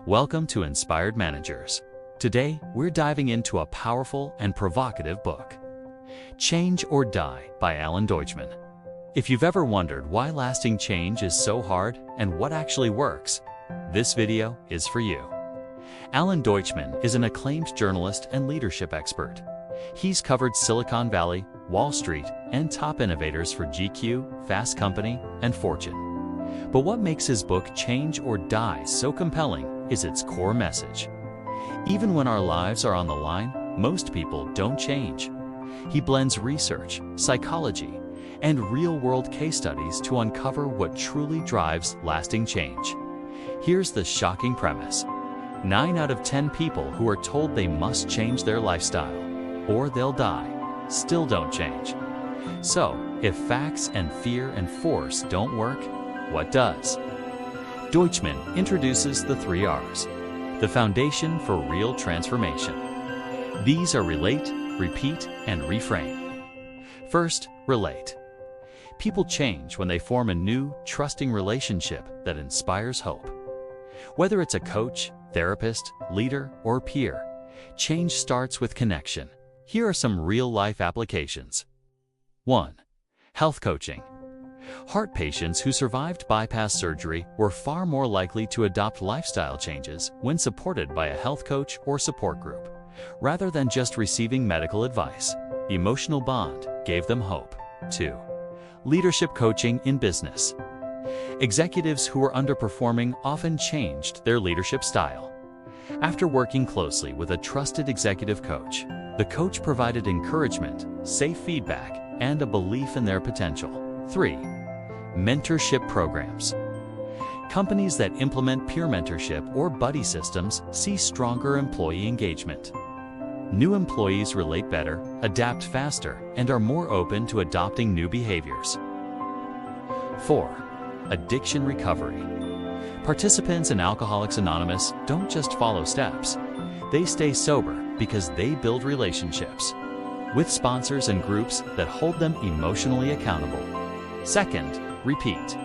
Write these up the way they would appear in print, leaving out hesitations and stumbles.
Welcome to Inspired Managers. Today, we're diving into a powerful and provocative book, Change or Die by Alan Deutschman. If you've ever wondered why lasting change is so hard and what actually works, this video is for you. Alan Deutschman is an acclaimed journalist and leadership expert. He's covered Silicon Valley, Wall Street, and top innovators for GQ, Fast Company, and Fortune. But what makes his book Change or Die so compelling is its core message. Even when our lives are on the line, most people don't change. He blends research, psychology, and real-world case studies to uncover what truly drives lasting change. Here's the shocking premise. 9 out of 10 people who are told they must change their lifestyle, or they'll die, still don't change. So, if facts and fear and force don't work, what does? Deutschman introduces the 3 R's, the foundation for real transformation. These are relate, repeat, and reframe. First, relate. People change when they form a new, trusting relationship that inspires hope. Whether it's a coach, therapist, leader, or peer, change starts with connection. Here are some real-life applications. 1. Health coaching. Heart patients who survived bypass surgery were far more likely to adopt lifestyle changes when supported by a health coach or support group, rather than just receiving medical advice. Emotional bond gave them hope. 2. Leadership coaching in business. Executives who were underperforming often changed their leadership style. After working closely with a trusted executive coach, the coach provided encouragement, safe feedback, and a belief in their potential. 3. Mentorship programs. Companies that implement peer mentorship or buddy systems see stronger employee engagement. New employees relate better, adapt faster, and are more open to adopting new behaviors. 4. Addiction recovery. Participants in Alcoholics Anonymous don't just follow steps. They stay sober because they build relationships with sponsors and groups that hold them emotionally accountable. Second, repeat.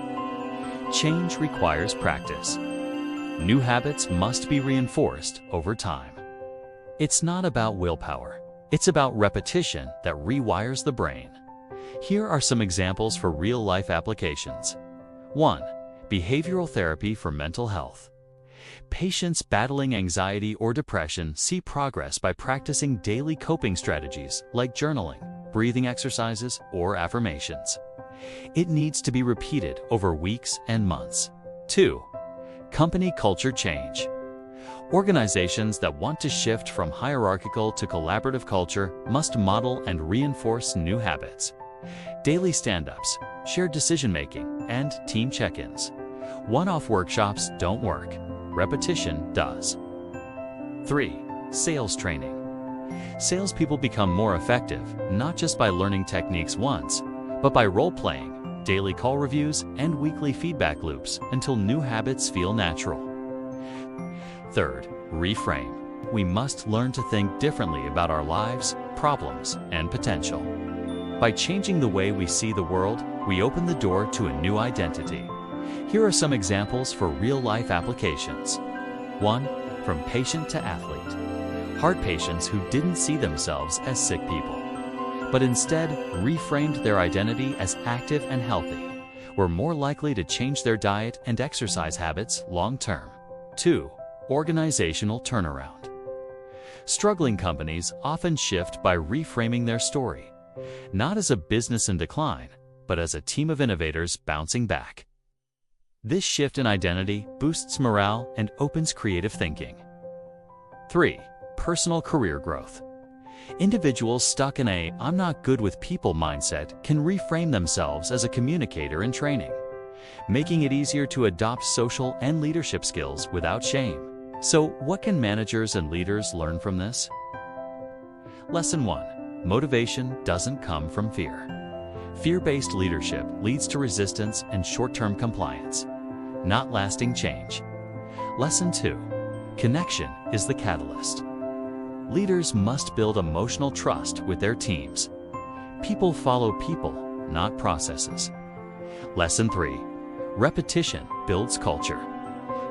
Change requires practice. New habits must be reinforced over time. It's not about willpower. It's about repetition that rewires the brain. Here are some examples for real-life applications. 1. Behavioral therapy for mental health. Patients battling anxiety or depression see progress by practicing daily coping strategies like journaling, breathing exercises, or affirmations. It needs to be repeated over weeks and months. 2. Company culture change. Organizations that want to shift from hierarchical to collaborative culture must model and reinforce new habits. Daily stand-ups, shared decision-making, and team check-ins. One-off workshops don't work. Repetition does. 3. Sales training. Salespeople become more effective, not just by learning techniques once, but by role-playing, daily call reviews, and weekly feedback loops until new habits feel natural. 3rd, reframe. We must learn to think differently about our lives, problems, and potential. By changing the way we see the world, we open the door to a new identity. Here are some examples for real-life applications. 1. From patient to athlete. Heart patients who didn't see themselves as sick people, but instead reframed their identity as active and healthy, were more likely to change their diet and exercise habits long-term. 2. Organizational turnaround. Struggling companies often shift by reframing their story, not as a business in decline, but as a team of innovators bouncing back. This shift in identity boosts morale and opens creative thinking. 3. Personal career growth. Individuals stuck in a "I'm not good with people" mindset can reframe themselves as a communicator in training, making it easier to adopt social and leadership skills without shame. So, what can managers and leaders learn from this? Lesson 1. Motivation doesn't come from fear. Fear-based leadership leads to resistance and short-term compliance, not lasting change. Lesson 2. Connection is the catalyst. Leaders must build emotional trust with their teams. People follow people, not processes. Lesson 3. Repetition builds culture.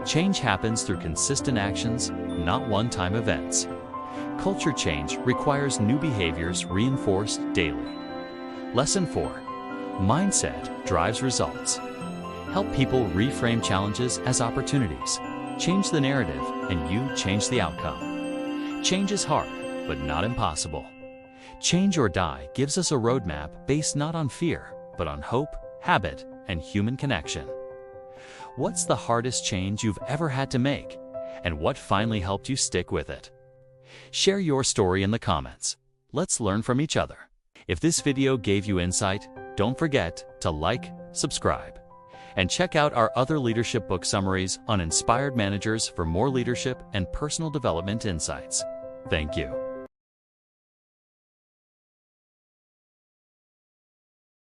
Change happens through consistent actions, not one-time events. Culture change requires new behaviors reinforced daily. Lesson 4. Mindset drives results. Help people reframe challenges as opportunities. Change the narrative, and you change the outcome. Change is hard, but not impossible. Change or Die gives us a roadmap based not on fear, but on hope, habit, and human connection. What's the hardest change you've ever had to make, and what finally helped you stick with it? Share your story in the comments. Let's learn from each other. If this video gave you insight, don't forget to like, subscribe, and check out our other leadership book summaries on inspired managers for more leadership and personal development insights. Thank you.